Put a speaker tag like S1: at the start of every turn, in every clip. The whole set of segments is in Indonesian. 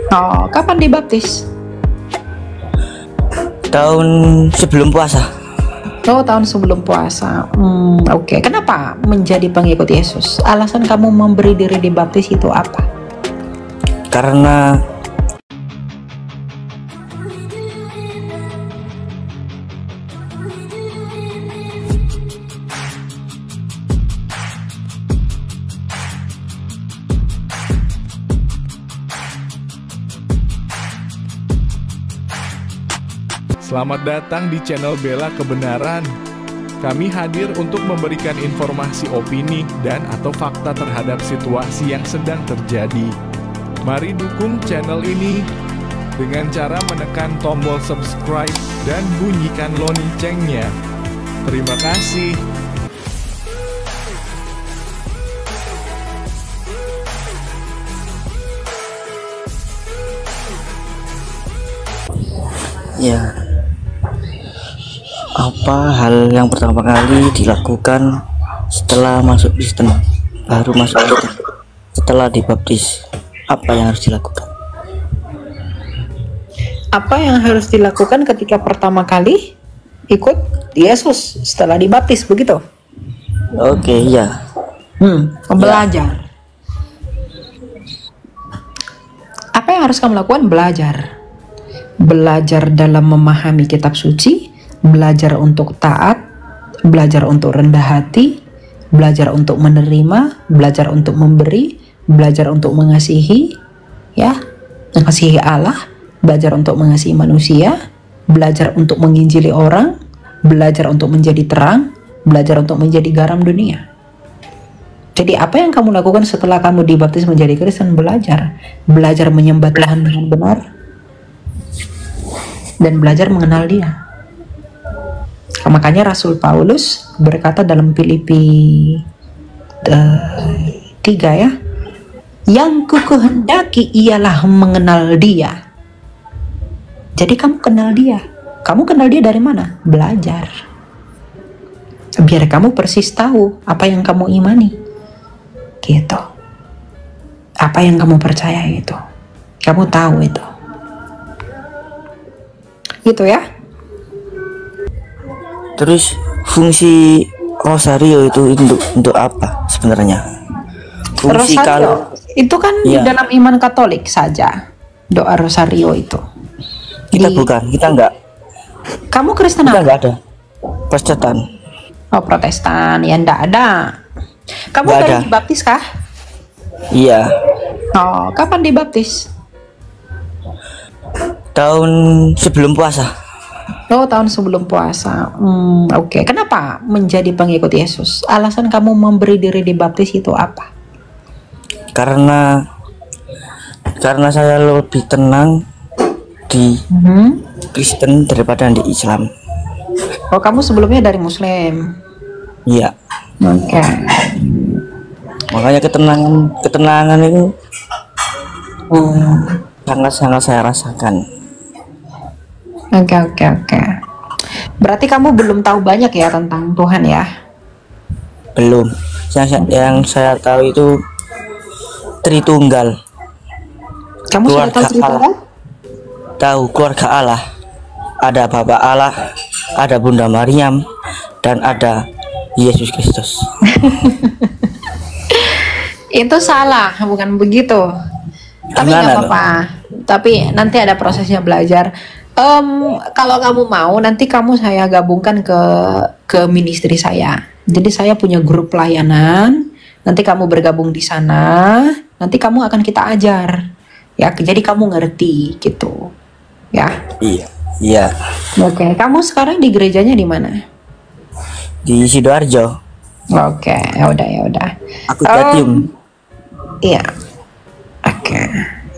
S1: Oh, kapan dibaptis?
S2: Tahun sebelum puasa.
S1: Oh, tahun sebelum puasa. Oke. Kenapa menjadi pengikut Yesus? Alasan kamu memberi diri dibaptis itu apa?
S2: Karena
S3: Selamat datang di channel Bela Kebenaran. Kami hadir untuk memberikan informasi opini dan atau fakta terhadap situasi yang sedang terjadi. Mari dukung channel ini dengan cara menekan tombol subscribe dan bunyikan loncengnya. Terima kasih.
S2: ya, apa hal yang pertama kali dilakukan setelah masuk Kristen, baru masuk Kristen, setelah dibaptis, apa yang harus dilakukan?
S1: Apa yang harus dilakukan ketika pertama kali ikut Yesus setelah dibaptis, begitu?
S2: Oke, ya.
S1: Belajar. Apa yang harus kamu lakukan? Belajar. Belajar dalam memahami kitab suci, belajar untuk taat, belajar untuk rendah hati, belajar untuk menerima, belajar untuk memberi, belajar untuk mengasihi, ya, mengasihi Allah, belajar untuk mengasihi manusia, belajar untuk menginjili orang, belajar untuk menjadi terang, belajar untuk menjadi garam dunia. Jadi apa yang kamu lakukan setelah kamu dibaptis menjadi Kristen? Belajar. Belajar menyembah Tuhan dengan benar dan belajar mengenal Dia. Makanya Rasul Paulus berkata dalam Filipi 3 ya, yang kukehendaki ialah mengenal Dia. Jadi kamu kenal Dia. Kamu kenal Dia dari mana? Belajar. Biar kamu persis tahu apa yang kamu imani. Gitu. Apa yang kamu percaya itu. Kamu tahu itu. Gitu ya.
S2: Terus fungsi rosario itu untuk apa sebenarnya? Fungsi
S1: Rosario
S2: kalau
S1: itu kan
S2: ya,
S1: dalam iman Katolik saja. Doa rosario itu.
S2: kita bukan, kita enggak.
S1: Kamu Kristen
S2: Kita
S1: apa?
S2: enggak ada. Protestan.
S1: Oh, Protestan. Ya enggak ada. Kamu
S2: Nggak
S1: baru
S2: ada.
S1: dibaptis kah?
S2: Iya.
S1: Oh, kapan dibaptis?
S2: Tahun sebelum puasa.
S1: Oh, tahun sebelum puasa. Oke. Kenapa menjadi pengikut Yesus? Alasan kamu memberi diri dibaptis itu apa?
S2: Karena saya lebih tenang di Kristen daripada di Islam.
S1: Oh, kamu sebelumnya dari Muslim.
S2: Iya.
S1: Oke.
S2: Makanya ketenangan itu sangat saya rasakan.
S1: Oke. Berarti kamu belum tahu banyak ya tentang Tuhan ya?
S2: Belum. Yang saya tahu itu Tritunggal.
S1: Kamu sudah tahu ceritanya?
S2: Tahu keluarga Allah. Ada Bapa Allah, ada Bunda Maryam, dan ada Yesus Kristus.
S1: Itu salah, bukan begitu. Tapi nggak
S2: Gimana
S1: apa-apa. Tapi nanti ada prosesnya belajar. Kalau kamu mau, nanti saya gabungkan ke ministry saya. Jadi saya punya grup pelayanan. Nanti kamu bergabung di sana. Nanti kamu akan kita ajar. Ya, jadi kamu ngerti gitu. Ya.
S2: Iya.
S1: Oke. Kamu sekarang di gerejanya di mana?
S2: Di Sidoarjo.
S1: Oke. Ya udah.
S2: Aku Jatium.
S1: Iya. Oke.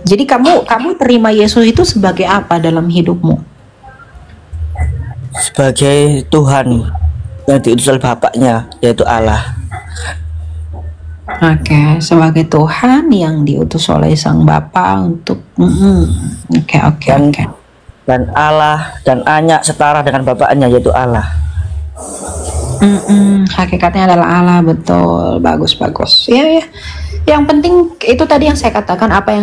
S1: Jadi kamu terima Yesus itu sebagai apa dalam hidupmu?
S2: Sebagai Tuhan yang diutus oleh Bapaknya, yaitu Allah.
S1: Oke, sebagai Tuhan yang diutus oleh Sang Bapa untuk Oke.
S2: Dan Allah dan Anak setara dengan Bapaknya, yaitu Allah.
S1: Hakikatnya adalah Allah, betul. Bagus. Ya. Yang penting itu tadi yang saya katakan, apa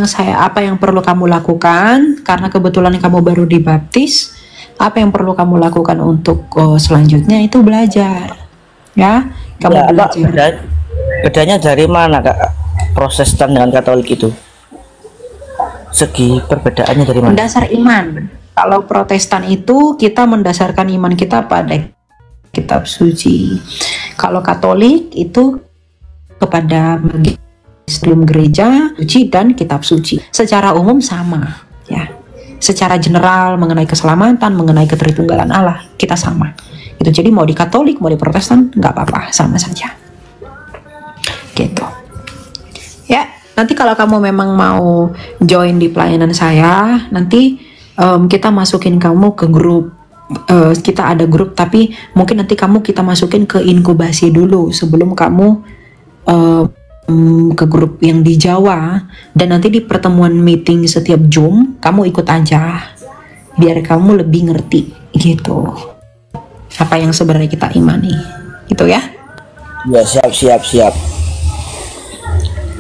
S1: yang perlu kamu lakukan karena kebetulan kamu baru dibaptis. Apa yang perlu kamu lakukan untuk selanjutnya itu belajar, ya. Kamu
S2: Ya, Pak,
S1: belajar.
S2: bedanya dari mana Kak? Protestan dengan Katolik itu. Segi perbedaannya dari mana?
S1: Dasar iman. Kalau Protestan itu kita mendasarkan iman kita pada kitab suci. Kalau Katolik itu kepada magisterium gereja suci dan kitab suci. Secara umum sama, ya. Secara general mengenai keselamatan, mengenai ketertunggalan Allah, kita sama. Itu jadi mau di Katolik, mau di Protestan, nggak apa-apa, sama saja. Gitu. Ya, nanti kalau kamu memang mau join di pelayanan saya, nanti kita masukin kamu ke grup. Kita ada grup, tapi mungkin nanti kita masukin ke inkubasi dulu sebelum kamu ke grup yang di Jawa. Dan nanti di pertemuan meeting setiap Zoom kamu ikut aja biar kamu lebih ngerti gitu apa yang sebenarnya kita imani, gitu ya.
S2: Ya, siap.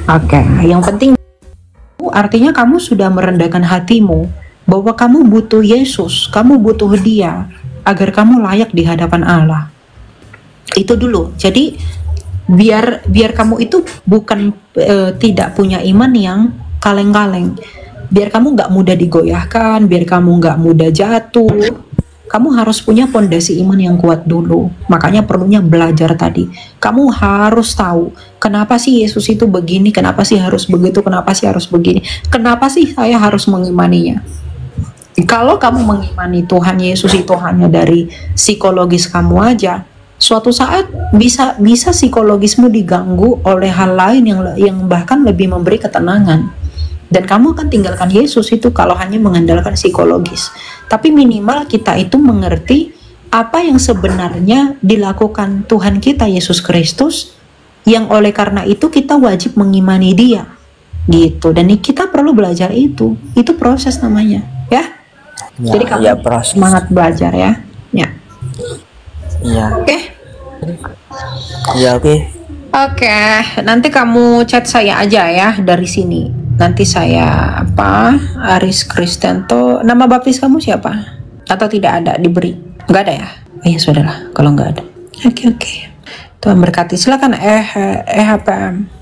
S1: Oke, yang penting artinya kamu sudah merendahkan hatimu bahwa kamu butuh Yesus, kamu butuh Dia agar kamu layak di hadapan Allah. Itu dulu. Jadi biar kamu itu bukan tidak punya iman yang kaleng-kaleng. Biar kamu nggak mudah digoyahkan, biar kamu nggak mudah jatuh. Kamu harus punya fondasi iman yang kuat dulu. Makanya perlunya belajar tadi. Kamu harus tahu kenapa sih Yesus itu begini, kenapa sih harus begitu, kenapa sih harus begini, kenapa sih saya harus mengimaninya. Kalau kamu mengimani Tuhan Yesus itu hanya dari psikologis kamu aja, suatu saat bisa psikologismu diganggu oleh hal lain yang bahkan lebih memberi ketenangan. Dan kamu akan tinggalkan Yesus itu kalau hanya mengandalkan psikologis. Tapi minimal kita itu mengerti apa yang sebenarnya dilakukan Tuhan kita Yesus Kristus, yang oleh karena itu kita wajib mengimani Dia gitu. Dan kita perlu belajar itu proses namanya, ya. Jadi kamu semangat belajar ya. Oke. Oke, nanti kamu chat saya aja ya dari sini. Nanti saya Aris Kristanto. Nama baptis kamu siapa? Atau tidak ada diberi? Enggak ada ya? Oh ya sudahlah kalau enggak ada. Oke. Tuhan berkati. Silakan HPM.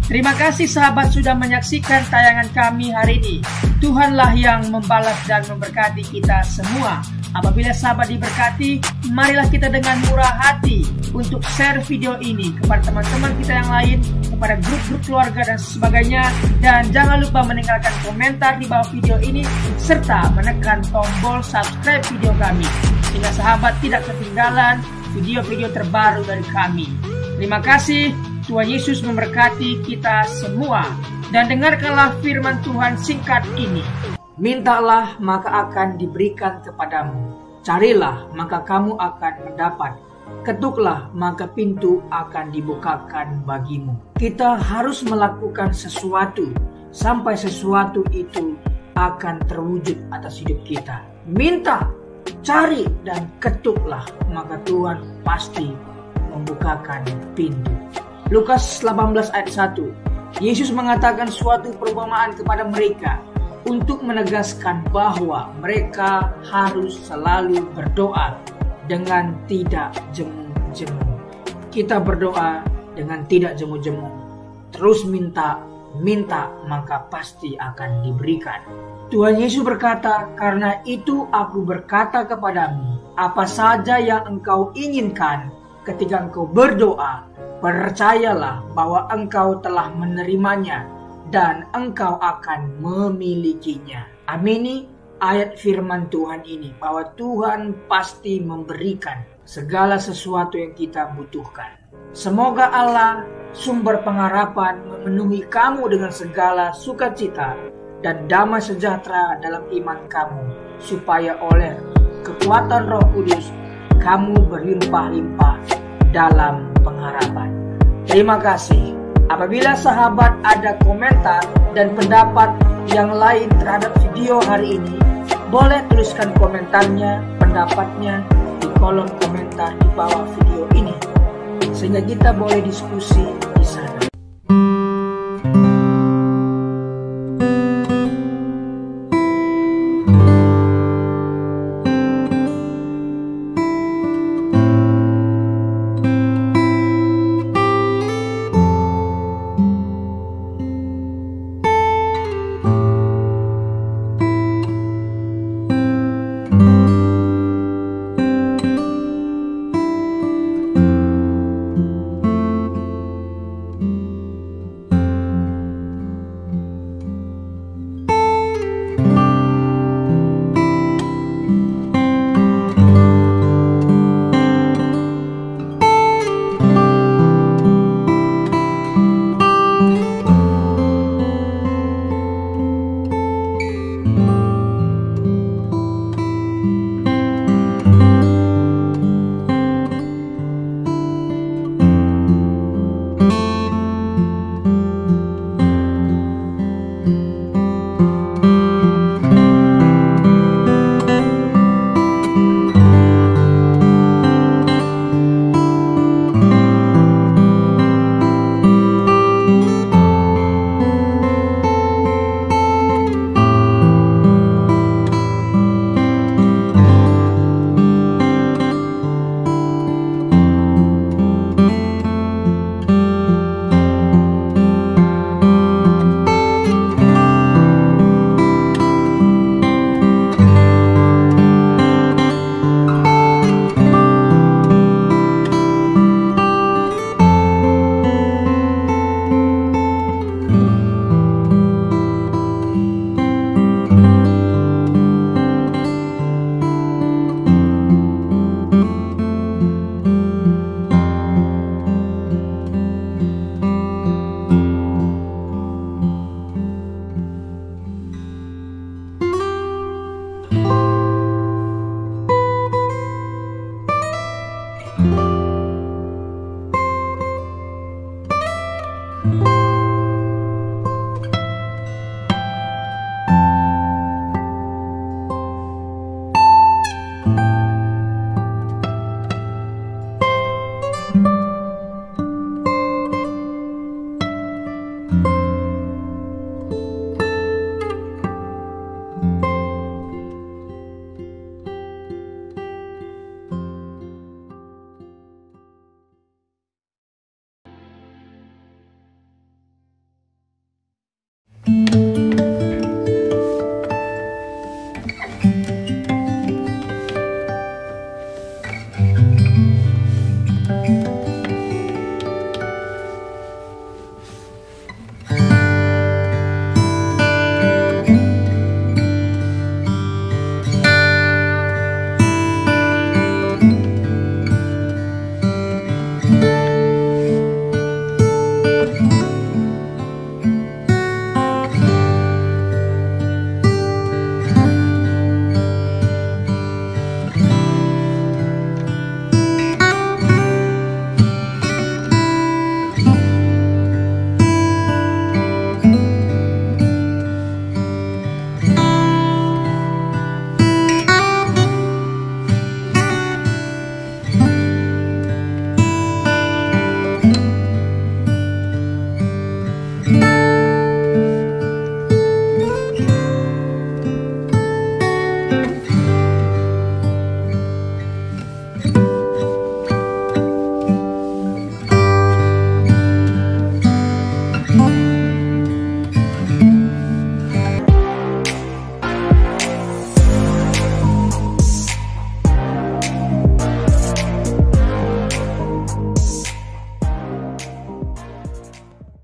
S4: Terima kasih sahabat sudah menyaksikan tayangan kami hari ini. Tuhanlah yang membalas dan memberkati kita semua. Apabila sahabat diberkati, marilah kita dengan murah hati untuk share video ini kepada teman-teman kita yang lain, kepada grup-grup keluarga dan sebagainya. Dan jangan lupa meninggalkan komentar di bawah video ini, serta menekan tombol subscribe video kami, sehingga sahabat tidak ketinggalan video-video terbaru dari kami. Terima kasih. Tuhan Yesus memberkati kita semua. Dan dengarkanlah firman Tuhan singkat ini. Mintalah maka akan diberikan kepadamu. Carilah maka kamu akan mendapat. Ketuklah maka pintu akan dibukakan bagimu. Kita harus melakukan sesuatu sampai sesuatu itu akan terwujud atas hidup kita. Minta, cari dan ketuklah maka Tuhan pasti membukakan pintu. Lukas 18 ayat 1. Yesus mengatakan suatu perumpamaan kepada mereka untuk menegaskan bahwa mereka harus selalu berdoa dengan tidak jemu-jemu. Kita berdoa dengan tidak jemu-jemu. Terus minta maka pasti akan diberikan. Tuhan Yesus berkata, karena itu aku berkata kepadamu, apa saja yang engkau inginkan ketika engkau berdoa, percayalah bahwa engkau telah menerimanya dan engkau akan memilikinya. Amini ayat firman Tuhan ini, bahwa Tuhan pasti memberikan segala sesuatu yang kita butuhkan. Semoga Allah, sumber pengharapan, memenuhi kamu dengan segala sukacita dan damai sejahtera dalam iman kamu, supaya oleh kekuatan Roh Kudus kamu berlimpah-limpah dalam pengharapan. Terima kasih. Apabila sahabat ada komentar dan pendapat yang lain terhadap video hari ini, boleh tuliskan komentarnya, pendapatnya di kolom komentar di bawah video ini, sehingga kita boleh diskusi di sana.